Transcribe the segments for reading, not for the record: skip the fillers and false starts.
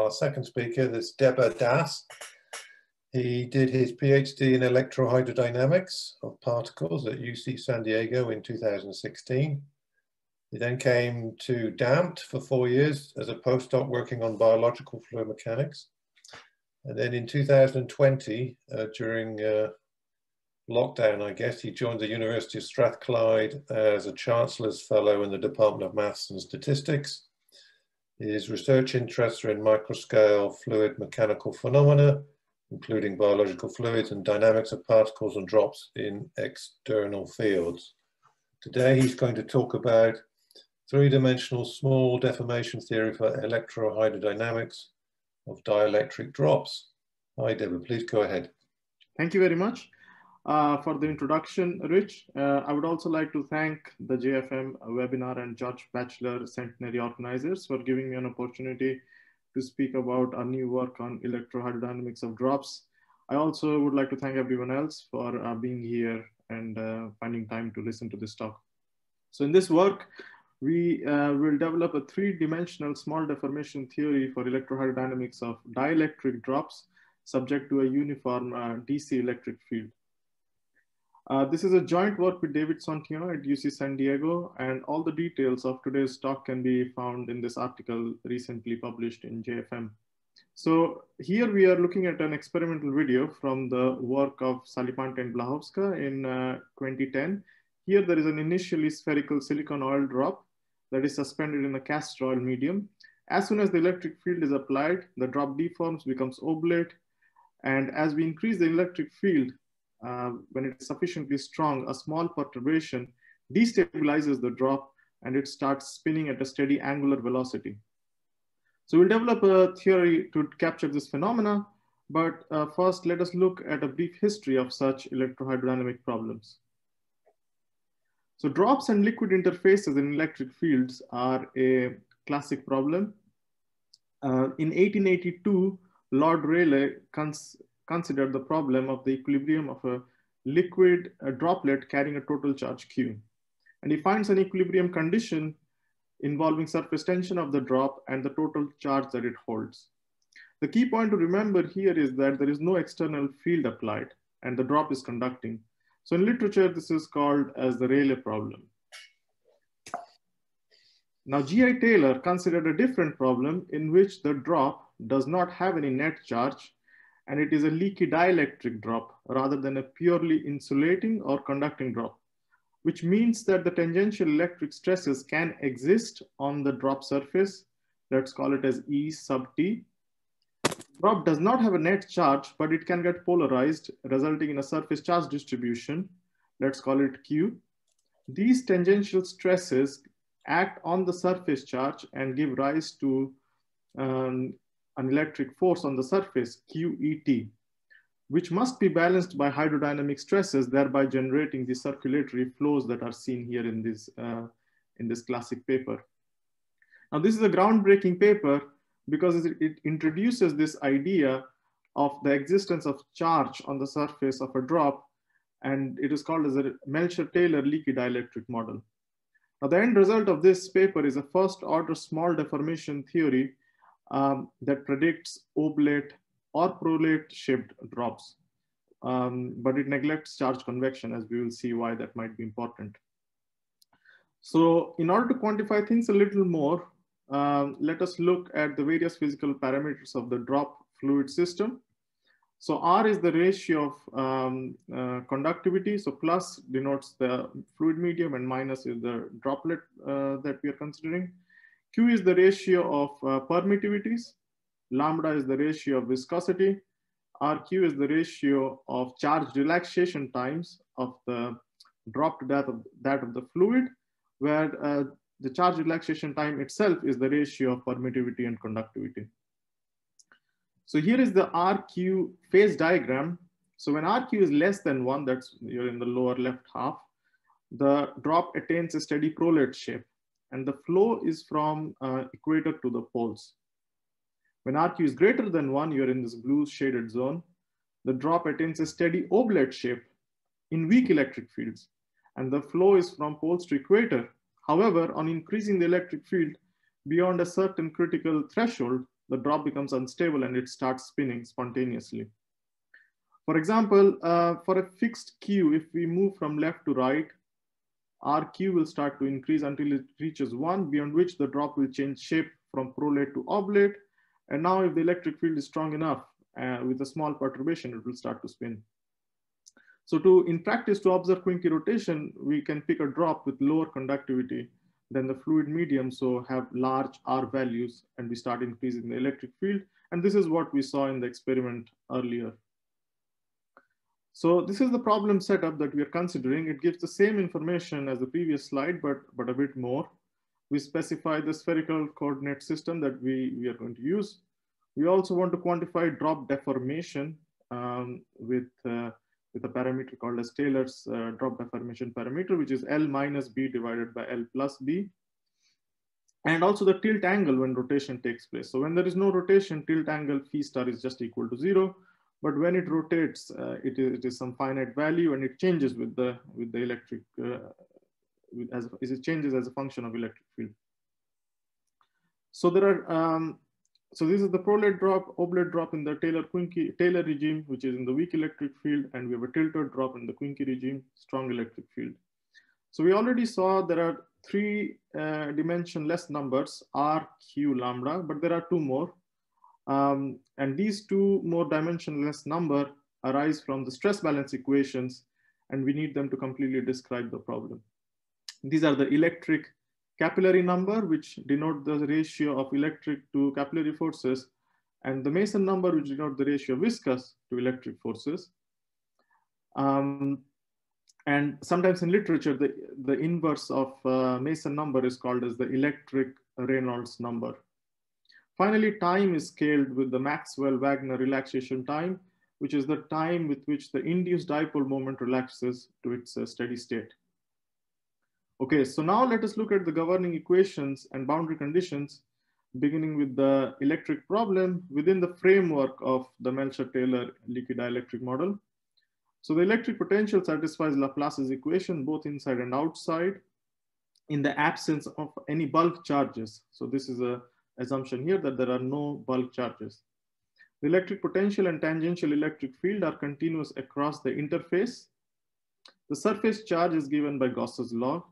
our second speaker, this Debasish. He did his PhD in electrohydrodynamics of particles at UC San Diego in 2016. He then came to DAMT for 4 years as a postdoc working on biological fluid mechanics. And then in 2020, during lockdown, I guess, he joined the University of Strathclyde as a Chancellor's Fellow in the Department of Maths and Statistics. His research interests are in microscale fluid mechanical phenomena, including biological fluids and dynamics of particles and drops in external fields. Today, he's going to talk about three-dimensional small deformation theory for electrohydrodynamics of dielectric drops. Hi, Deborah, please go ahead. Thank you very much for the introduction, Rich. I would also like to thank the JFM webinar and George Batchelor Centenary organizers for giving me an opportunity to speak about our new work on electrohydrodynamics of drops. I also would like to thank everyone else for being here and finding time to listen to this talk. So in this work, we will develop a three-dimensional small deformation theory for electrohydrodynamics of dielectric drops subject to a uniform DC electric field. This is a joint work with David Sontino at UC San Diego, and all the details of today's talk can be found in this article recently published in JFM. So here we are looking at an experimental video from the work of Salipante and Blachowska in 2010. Here there is an initially spherical silicon oil drop that is suspended in a castor oil medium. As soon as the electric field is applied, the drop deforms, becomes oblate. And as we increase the electric field, when it is sufficiently strong, a small perturbation destabilizes the drop and it starts spinning at a steady angular velocity. So we'll develop a theory to capture this phenomena, but first let us look at a brief history of such electrohydrodynamic problems. So drops and liquid interfaces in electric fields are a classic problem. In 1882, Lord Rayleigh considered the problem of the equilibrium of a liquid droplet carrying a total charge Q. And he finds an equilibrium condition involving surface tension of the drop and the total charge that it holds. The key point to remember here is that there is no external field applied and the drop is conducting. So in literature, this is called as the Rayleigh problem. Now, G.I. Taylor considered a different problem in which the drop does not have any net charge and it is a leaky-dielectric drop rather than a purely insulating or conducting drop, which means that the tangential electric stresses can exist on the drop surface. Let's call it as E sub T. Drop does not have a net charge, but it can get polarized, resulting in a surface charge distribution. Let's call it Q. These tangential stresses act on the surface charge and give rise to an electric force on the surface, QET, which must be balanced by hydrodynamic stresses, thereby generating the circulatory flows that are seen here in this classic paper. Now, this is a groundbreaking paper because it introduces this idea of the existence of charge on the surface of a drop, and it is called as a Melcher-Taylor leaky-dielectric model. Now, the end result of this paper is a first-order small deformation theory that predicts oblate or prolate-shaped drops, but it neglects charge convection, as we will see why that might be important. So in order to quantify things a little more, let us look at the various physical parameters of the drop fluid system. So R is the ratio of conductivity. So plus denotes the fluid medium and minus is the droplet that we are considering. Q is the ratio of permittivities. Lambda is the ratio of viscosity. RQ is the ratio of charge relaxation times of the drop to that of the fluid, where the charge relaxation time itself is the ratio of permittivity and conductivity. So here is the RQ phase diagram. So when RQ is less than 1, that's you're in the lower left half, the drop attains a steady prolate shape, and the flow is from equator to the poles. When RQ is greater than 1, you're in this blue shaded zone. The drop attains a steady oblate shape in weak electric fields, and the flow is from poles to equator. However, on increasing the electric field beyond a certain critical threshold, the drop becomes unstable and it starts spinning spontaneously. For example, for a fixed Q, if we move from left to right, our Q will start to increase until it reaches 1, beyond which the drop will change shape from prolate to oblate. And now if the electric field is strong enough, with a small perturbation, it will start to spin. So in practice, to observe Quincke rotation, we can pick a drop with lower conductivity than the fluid medium, so have large R values, and we start increasing the electric field. And this is what we saw in the experiment earlier. So this is the problem setup that we are considering. It gives the same information as the previous slide, but a bit more. We specify the spherical coordinate system that we are going to use. We also want to quantify drop deformation with a parameter called as Taylor's drop deformation parameter, which is L minus B divided by L plus B. And also the tilt angle when rotation takes place. So when there is no rotation, tilt angle phi star is just equal to 0. But when it rotates, it is some finite value, and it changes with the electric, as it changes as a function of electric field. So there are, so this is the prolate drop, oblate drop in the Taylor regime, which is in the weak electric field, and we have a tilted drop in the Quincke regime, strong electric field. So we already saw there are 3 dimensionless numbers, R, Q, lambda, but there are 2 more. And these 2 more dimensionless numbers arise from the stress balance equations, and we need them to completely describe the problem. These are the electric capillary number, which denote the ratio of electric to capillary forces, and the Mason number, which denote the ratio of viscous to electric forces. And sometimes in literature, the inverse of Mason number is called as the electric Reynolds number. Finally, time is scaled with the Maxwell-Wagner relaxation time, which is the time with which the induced dipole moment relaxes to its steady state. Okay, so now let us look at the governing equations and boundary conditions, beginning with the electric problem within the framework of the Melcher-Taylor leaky-dielectric model. So the electric potential satisfies Laplace's equation both inside and outside in the absence of any bulk charges. So this is an assumption here that there are no bulk charges. The electric potential and tangential electric field are continuous across the interface. The surface charge is given by Gauss's law,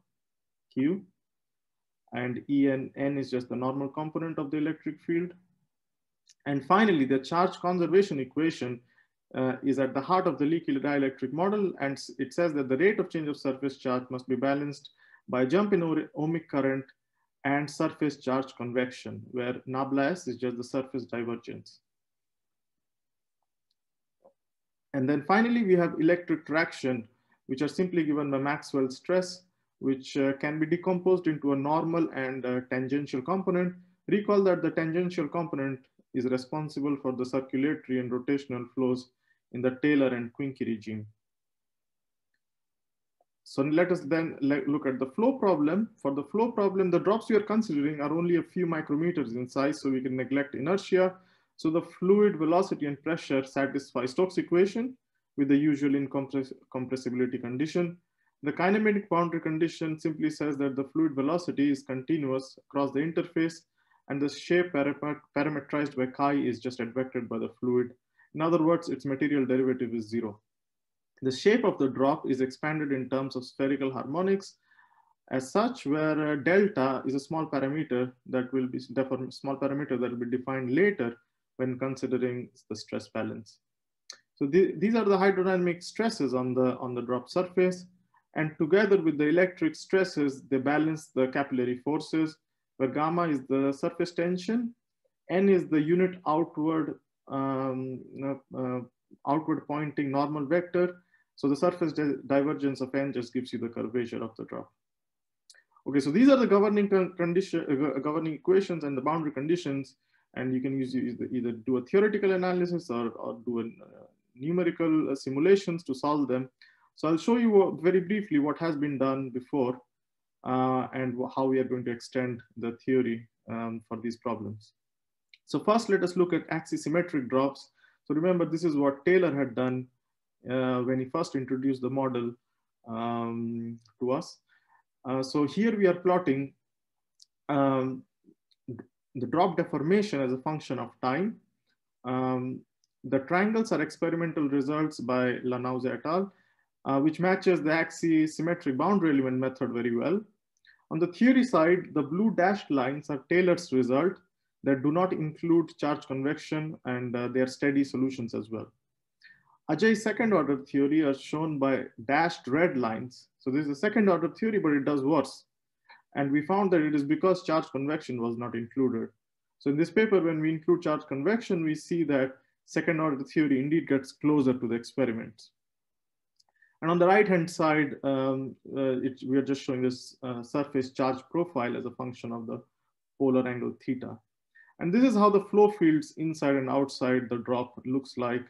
Q, and E and N is just the normal component of the electric field. And finally, the charge conservation equation is at the heart of the leaky-dielectric model, and it says that the rate of change of surface charge must be balanced by a jump in ohmic current and surface charge convection, where nabla-S is just the surface divergence. And then finally, we have electric traction, which are simply given by Maxwell's stress, which can be decomposed into a normal and tangential component. Recall that the tangential component is responsible for the circulatory and rotational flows in the Taylor and Quincke regime. So let us then look at the flow problem. For the flow problem, the drops we are considering are only a few micrometers in size, so we can neglect inertia. So the fluid velocity and pressure satisfy Stokes' equation with the usual incompressibility condition. The kinematic boundary condition simply says that the fluid velocity is continuous across the interface, and the shape parametrized by chi is just advected by the fluid. In other words, its material derivative is 0. The shape of the drop is expanded in terms of spherical harmonics as such, where delta is a small parameter that will be defined later when considering the stress balance. So these are the hydrodynamic stresses on the drop surface, and together with the electric stresses, they balance the capillary forces, where gamma is the surface tension, n is the unit outward pointing normal vector. So the surface divergence of n just gives you the curvature of the drop. Okay, so these are the governing equations and the boundary conditions, and you can either do a theoretical analysis or do a numerical simulations to solve them. So I'll show you very briefly what has been done before and how we are going to extend the theory for these problems. So first, let us look at axisymmetric drops. So remember, this is what Taylor had done when he first introduced the model to us. So here we are plotting the drop deformation as a function of time. The triangles are experimental results by Lanause et al., which matches the axisymmetric boundary element method very well. On the theory side, the blue dashed lines are Taylor's result that do not include charge convection, and they are steady solutions as well. Ajay's second order theory are shown by dashed red lines. So this is a second order theory, but it does worse. And we found that it is because charge convection was not included. So in this paper, when we include charge convection, we see that second order theory indeed gets closer to the experiments. And on the right-hand side, we are just showing this surface charge profile as a function of the polar angle theta. And this is how the flow fields inside and outside the drop looks like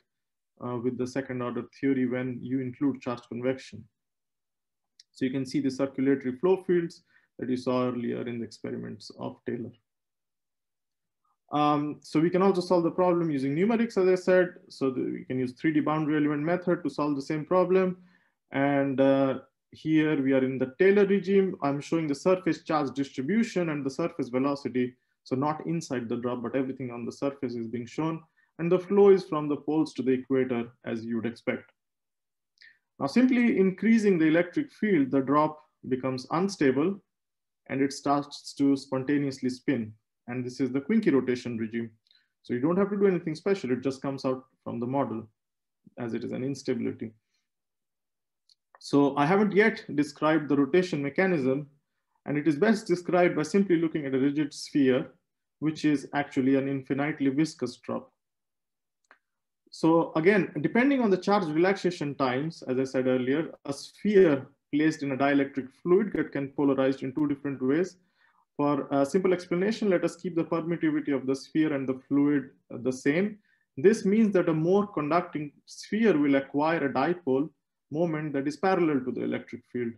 with the second order theory when you include charge convection. So you can see the circulatory flow fields that you saw earlier in the experiments of Taylor. So we can also solve the problem using numerics, as I said. So we can use 3D boundary element method to solve the same problem. And here we are in the Taylor regime. I'm showing the surface charge distribution and the surface velocity. So not inside the drop, but everything on the surface is being shown. And the flow is from the poles to the equator, as you would expect. Now, simply increasing the electric field, the drop becomes unstable and it starts to spontaneously spin. And this is the Quincke rotation regime. So you don't have to do anything special. It just comes out from the model as it is an instability. So I haven't yet described the rotation mechanism, and it is best described by simply looking at a rigid sphere, which is actually an infinitely viscous drop. So again, depending on the charge relaxation times, as I said earlier, a sphere placed in a dielectric fluid can polarized in two different ways. For a simple explanation, let us keep the permittivity of the sphere and the fluid the same. This means that a more conducting sphere will acquire a dipole moment that is parallel to the electric field.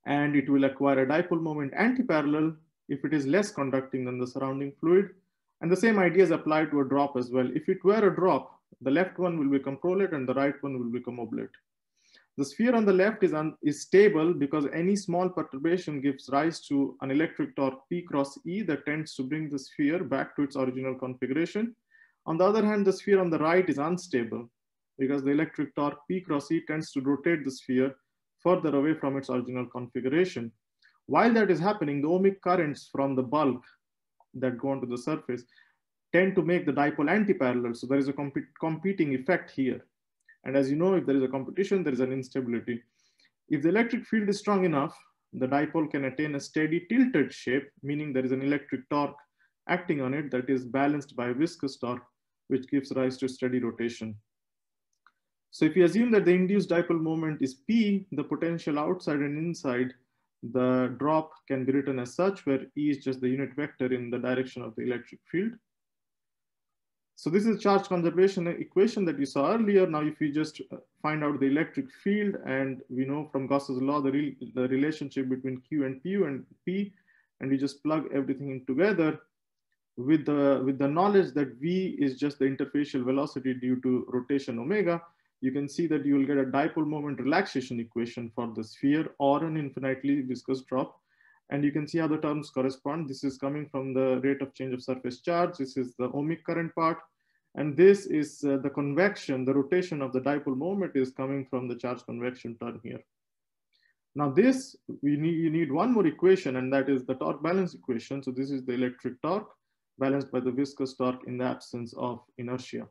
And it will acquire a dipole moment anti-parallel if it is less conducting than the surrounding fluid. And the same ideas apply to a drop as well. If it were a drop, the left one will become prolate and the right one will become oblate. The sphere on the left is stable because any small perturbation gives rise to an electric torque P cross E that tends to bring the sphere back to its original configuration. On the other hand, the sphere on the right is unstable because the electric torque P cross E tends to rotate the sphere further away from its original configuration. While that is happening, the ohmic currents from the bulk that go onto the surface tend to make the dipole anti-parallel. So there is a competing effect here. And as you know, if there is a competition, there is an instability. If the electric field is strong enough, the dipole can attain a steady tilted shape, meaning there is an electric torque acting on it that is balanced by a viscous torque, which gives rise to steady rotation. So if you assume that the induced dipole moment is P, the potential outside and inside the drop can be written as such, where E is just the unit vector in the direction of the electric field. So this is a charge conservation equation that we saw earlier. Now, if you just find out the electric field, and we know from Gauss's law the relationship between Q and P, and we just plug everything in together with the knowledge that V is just the interfacial velocity due to rotation omega, you can see that you will get a dipole moment relaxation equation for the sphere or an infinitely viscous drop. And you can see how the terms correspond. This is coming from the rate of change of surface charge. This is the ohmic current part. And this is the convection, the rotation of the dipole moment is coming from the charge convection term here. Now this, you need one more equation, and that is the torque balance equation. So this is the electric torque balanced by the viscous torque in the absence of inertia.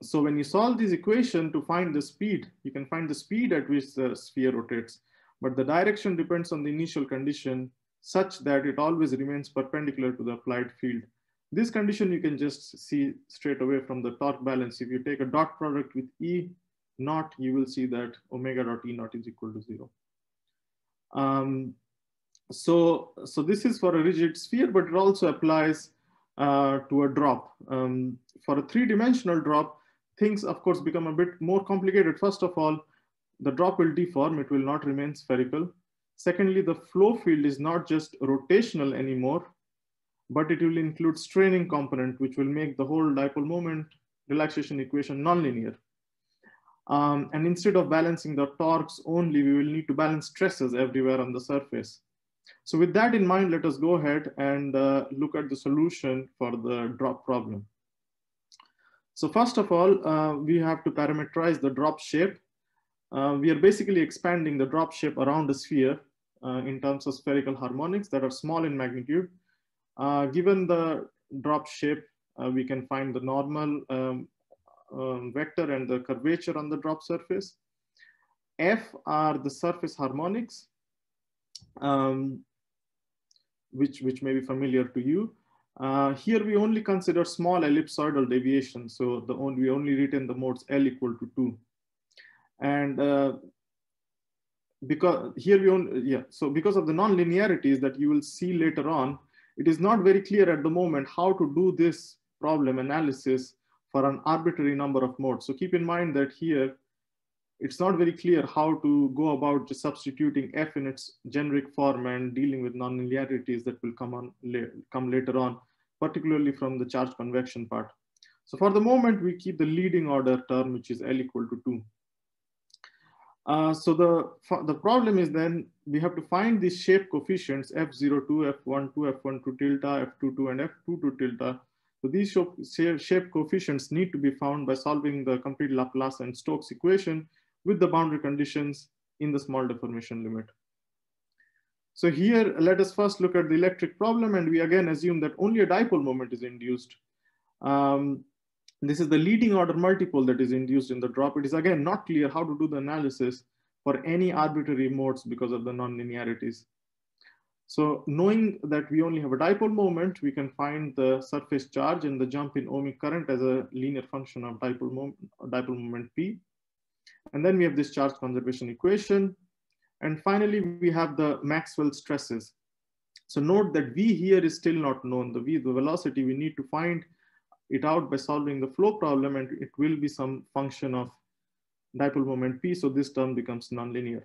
So when you solve this equation to find the speed, you can find the speed at which the sphere rotates, but the direction depends on the initial condition such that it always remains perpendicular to the applied field. This condition you can just see straight away from the torque balance. If you take a dot product with E naught, you will see that omega dot E naught is equal to 0. So this is for a rigid sphere, but it also applies to a drop. For a three-dimensional drop, things of course become a bit more complicated. First of all, the drop will deform, it will not remain spherical. Secondly, the flow field is not just rotational anymore, but it will include straining component, which will make the whole dipole moment relaxation equation nonlinear. And instead of balancing the torques only, we will need to balance stresses everywhere on the surface. So with that in mind, let us go ahead and look at the solution for the drop problem. So first of all, we have to parameterize the drop shape. We are basically expanding the drop shape around a sphere in terms of spherical harmonics that are small in magnitude. Given the drop shape, we can find the normal vector and the curvature on the drop surface. F are the surface harmonics, which may be familiar to you. Here we only consider small ellipsoidal deviations. So we only retain the modes L equal to 2. And because here we only, so because of the non-linearities that you will see later on, it is not very clear at the moment how to do this problem analysis for an arbitrary number of modes. So keep in mind that here, it's not very clear how to go about just substituting F in its generic form and dealing with non-linearities that will come later on, particularly from the charge convection part. So for the moment, we keep the leading order term, which is L equal to 2. So the problem is then we have to find these shape coefficients F02, F12, F12 tilde, F22, and F22 tilde. So these shape coefficients need to be found by solving the complete Laplace and Stokes equation with the boundary conditions in the small deformation limit. So here, let us first look at the electric problem, and we again assume that only a dipole moment is induced. This is the leading order multipole that is induced in the drop. It is again not clear how to do the analysis for any arbitrary modes because of the non-linearities. So knowing that we only have a dipole moment, we can find the surface charge and the jump in ohmic current as a linear function of dipole moment P. And then we have this charge conservation equation. And finally, we have the Maxwell stresses. So note that V here is still not known. The V, the velocity, we need to find it out by solving the flow problem, and it will be some function of dipole moment P. So this term becomes nonlinear.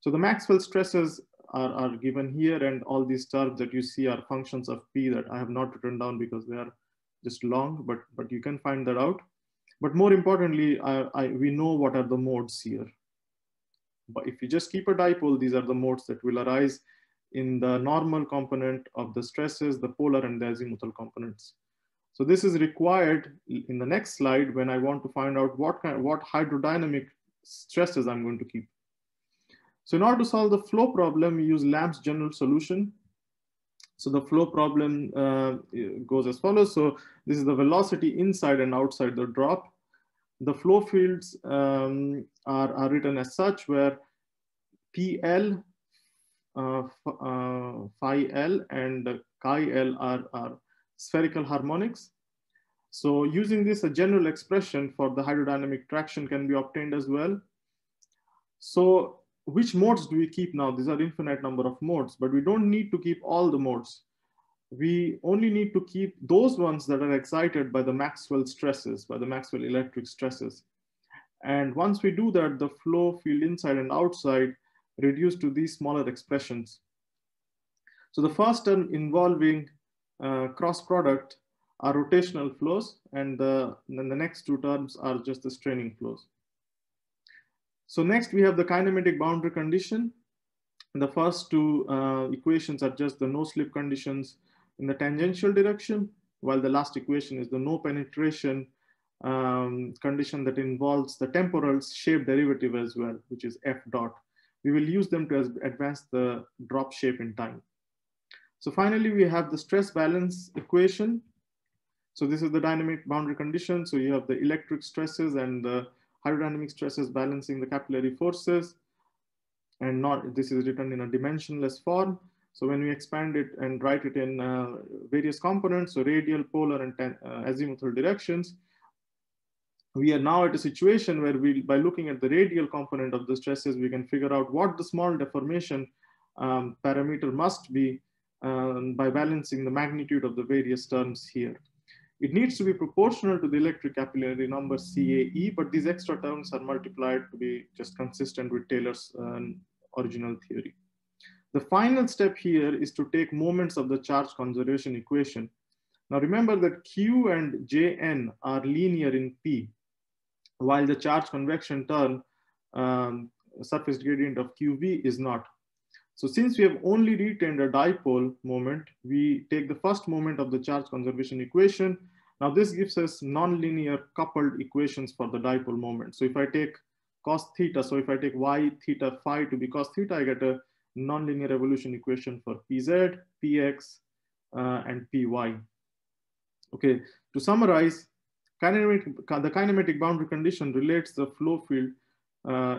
So the Maxwell stresses are given here, and all these terms that you see are functions of P that I have not written down because they are just long, but you can find that out. But more importantly, we know what are the modes here. But if you just keep a dipole, these are the modes that will arise in the normal component of the stresses, the polar and the azimuthal components. So this is required in the next slide when I want to find out what hydrodynamic stresses I'm going to keep. So in order to solve the flow problem, we use Lamb's general solution. So the flow problem goes as follows. So this is the velocity inside and outside the drop. The flow fields are written as such, where PL, phi L, and chi L are spherical harmonics. So using this, a general expression for the hydrodynamic traction can be obtained as well. So which modes do we keep now? These are infinite number of modes, but we don't need to keep all the modes. We only need to keep those ones that are excited by the Maxwell stresses, by the Maxwell electric stresses. And once we do that, the flow field inside and outside reduce to these smaller expressions. So the first term involving cross product are rotational flows, and then the next two terms are just the straining flows. So next we have the kinematic boundary condition. The first two equations are just the no slip conditions in the tangential direction, while the last equation is the no penetration condition that involves the temporal shape derivative as well, which is F dot. We will use them to advance the drop shape in time. So finally, we have the stress balance equation. So this is the dynamic boundary condition. So you have the electric stresses and the hydrodynamic stresses balancing the capillary forces. And this is written in a dimensionless form. So when we expand it and write it in various components, so radial, polar, and azimuthal directions, we are now at a situation where by looking at the radial component of the stresses, we can figure out what the small deformation parameter must be by balancing the magnitude of the various terms here. It needs to be proportional to the electric capillary number CAE, but these extra terms are multiplied to be just consistent with Taylor's original theory. The final step here is to take moments of the charge conservation equation. Now remember that Q and Jn are linear in P, while the charge convection term, surface gradient of QV, is not. So since we have only retained a dipole moment, we take the first moment of the charge conservation equation. Now this gives us nonlinear coupled equations for the dipole moment. So if I take cos theta, so if I take y theta phi to be cos theta, I get a nonlinear evolution equation for pz, px, and py. Okay, to summarize, the kinematic boundary condition relates the flow field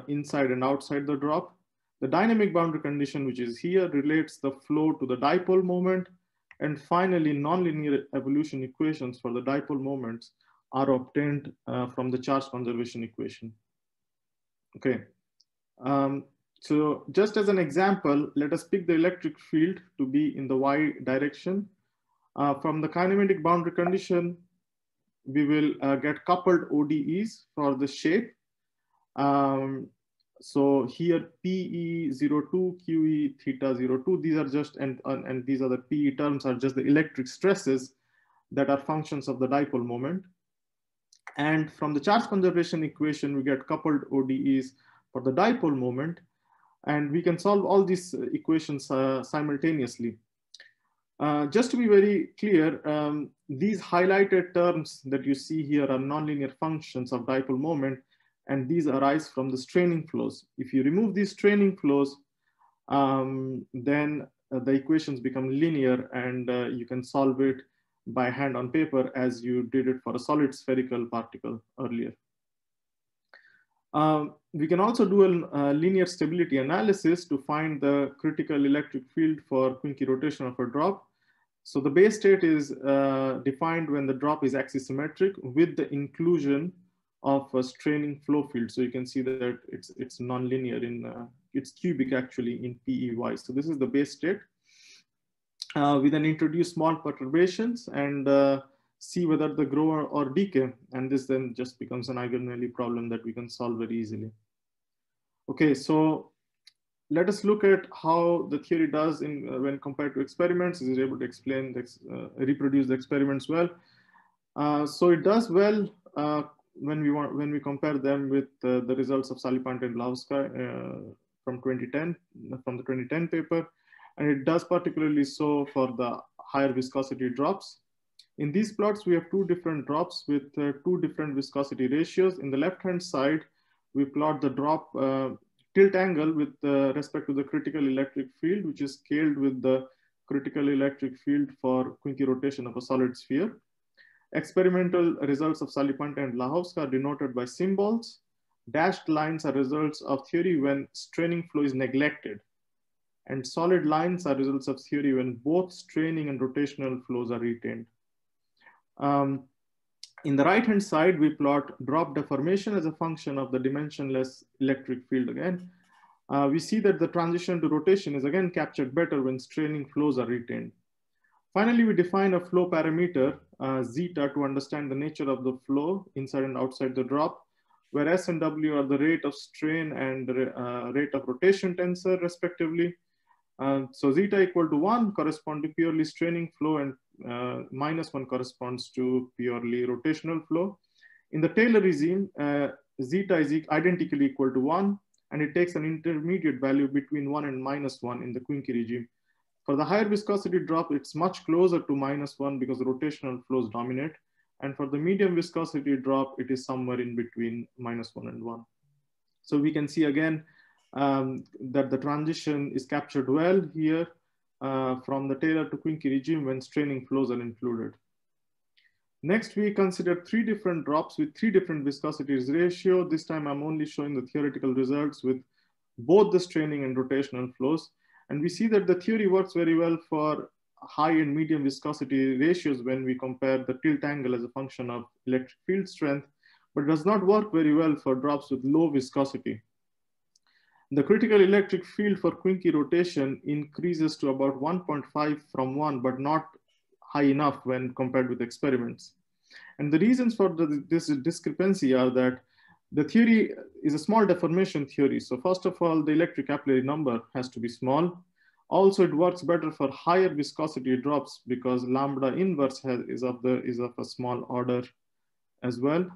inside and outside the drop. The dynamic boundary condition, which is here, relates the flow to the dipole moment. And finally, nonlinear evolution equations for the dipole moments are obtained from the charge conservation equation. Okay, so just as an example, let us pick the electric field to be in the y direction. From the kinematic boundary condition, we will get coupled ODEs for the shape. So here PE02, QE theta 02, these are just, and these are the PE terms are just the electric stresses that are functions of the dipole moment. And from the charge conservation equation, we get coupled ODEs for the dipole moment. And we can solve all these equations simultaneously. Just to be very clear, these highlighted terms that you see here are nonlinear functions of dipole moment, and these arise from the straining flows. If you remove these straining flows, then the equations become linear, and you can solve it by hand on paper as you did it for a solid spherical particle earlier. We can also do a linear stability analysis to find the critical electric field for Quincke rotation of a drop. So the base state is defined when the drop is axisymmetric with the inclusion of a straining flow field. So you can see that it's nonlinear in, it's cubic actually in PEY. So this is the base state. We then introduce small perturbations and see whether they grow or decay. And this then just becomes an eigenvalue problem that we can solve very easily. Okay, so let us look at how the theory does in when compared to experiments. Is it able to explain, reproduce the experiments well? So it does well when we compare them with the results of Salipante and Blahowska from 2010, from the 2010 paper. And it does particularly so for the higher viscosity drops. In these plots, we have two different drops with two different viscosity ratios. In the left-hand side, we plot the drop tilt angle with respect to the critical electric field, which is scaled with the critical electric field for Quincke rotation of a solid sphere. Experimental results of Salipante and Blahowska are denoted by symbols. Dashed lines are results of theory when straining flow is neglected. And solid lines are results of theory when both straining and rotational flows are retained. In the right-hand side, we plot drop deformation as a function of the dimensionless electric field again. We see that the transition to rotation is again captured better when straining flows are retained. Finally, we define a flow parameter, zeta, to understand the nature of the flow inside and outside the drop, where S and W are the rate of strain and rate of rotation tensor, respectively. So zeta equal to 1 corresponds to purely straining flow, and -1 corresponds to purely rotational flow. In the Taylor regime, zeta is identically equal to 1, and it takes an intermediate value between 1 and -1 in the Quincke regime. For the higher viscosity drop, it's much closer to -1 because rotational flows dominate. And for the medium viscosity drop, it is somewhere in between -1 and 1. So we can see again that the transition is captured well here from the Taylor to Quincke regime when straining flows are included. Next, we consider 3 different drops with 3 different viscosities ratio. This time I'm only showing the theoretical results with both the straining and rotational flows. And we see that the theory works very well for high and medium viscosity ratios when we compare the tilt angle as a function of electric field strength, but does not work very well for drops with low viscosity. The critical electric field for Quincke rotation increases to about 1.5 from 1, but not high enough when compared with experiments. And the reasons for this discrepancy are that the theory is a small deformation theory. So first of all, the electric capillary number has to be small. Also, it works better for higher viscosity drops because lambda inverse is of a small order as well.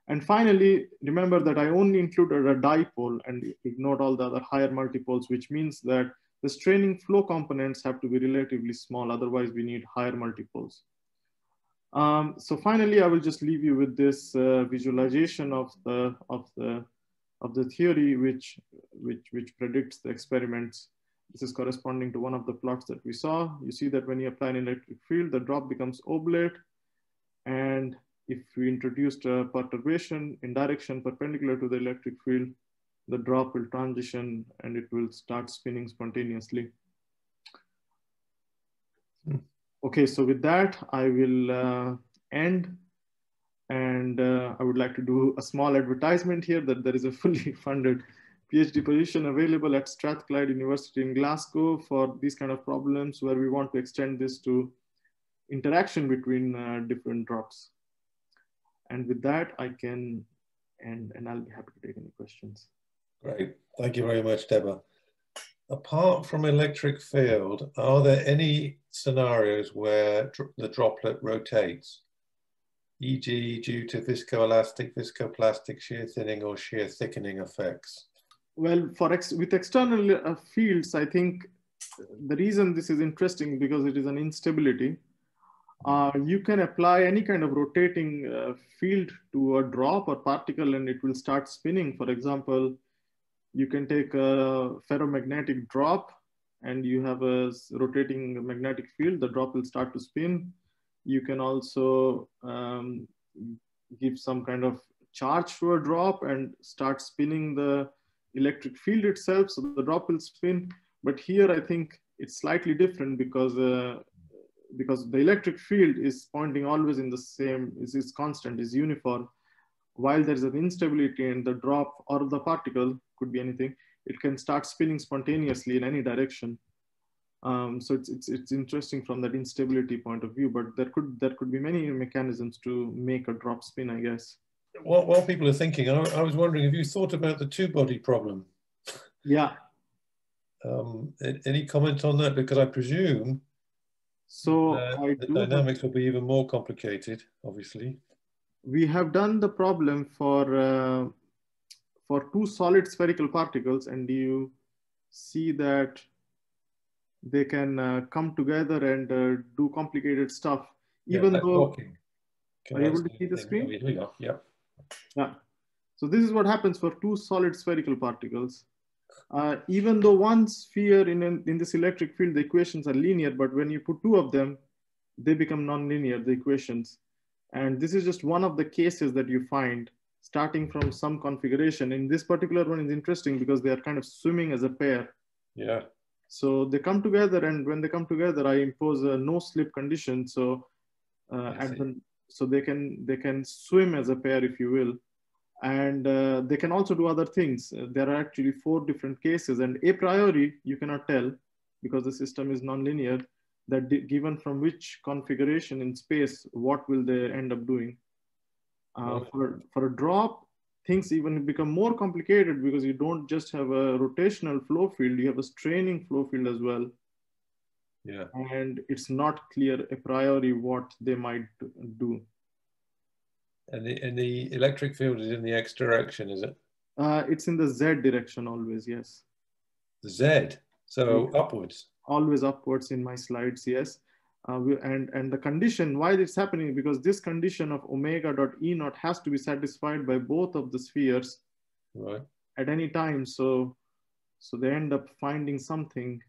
And finally, remember that I only included a dipole and ignored all the other higher multipoles, which means that the straining flow components have to be relatively small. Otherwise, we need higher multipoles. So finally, I will just leave you with this visualization of the theory, which predicts the experiments. This is corresponding to one of the plots that we saw. You see that when you apply an electric field, the drop becomes oblate. And if we introduced a perturbation in direction perpendicular to the electric field, the drop will transition and it will start spinning spontaneously. Okay, so with that, I will end. And I would like to do a small advertisement here that there is a fully funded PhD position available at Strathclyde University in Glasgow for these kind of problems where we want to extend this to interaction between different drops. And with that, I can end, and I'll be happy to take any questions. Great, thank you very much, Deba. Apart from electric field, are there any scenarios where the droplet rotates, e.g. due to viscoelastic, viscoplastic shear thinning or shear thickening effects? Well, with external fields, I think the reason this is interesting because it is an instability. You can apply any kind of rotating field to a drop or particle and it will start spinning. For example, you can take a ferromagnetic drop and you have a rotating magnetic field, the drop will start to spin. You can also give some kind of charge to a drop and start spinning the electric field itself, so the drop will spin. But here I think it's slightly different because the electric field is pointing always in the same, is constant, is uniform. While there's an instability and the drop or the particle, could be anything, it can start spinning spontaneously in any direction. So it's interesting from that instability point of view, but there could be many mechanisms to make a drop spin, I guess. While people are thinking, I was wondering, have you thought about the two-body problem? Yeah. Any comment on that? Because I presume the dynamics will be even more complicated, obviously. We have done the problem for two solid spherical particles, and you see that they can come together and do complicated stuff. Even though, are you able to see the screen? Here we go. Yeah. Yeah. So this is what happens for two solid spherical particles. Even though one sphere in this electric field, the equations are linear, but when you put two of them, they become nonlinear, the equations. And this is just one of the cases that you find starting from some configuration. In this particular one is interesting because they are kind of swimming as a pair. Yeah. So they come together, and when they come together, I impose a no slip condition. So so they can swim as a pair, if you will. And they can also do other things. There are actually 4 different cases, and a priori, you cannot tell because the system is nonlinear, that given from which configuration in space, what will they end up doing. For a drop, things even become more complicated because you don't just have a rotational flow field, you have a straining flow field as well. Yeah. And it's not clear a priori what they might do. And the electric field is in the X direction, is it? It's in the Z direction always, yes. The Z, so yeah. Upwards. Always upwards in my slides, yes. And the condition, why it's happening, because this condition of omega dot E naught has to be satisfied by both of the spheres, right, at any time. So they end up finding something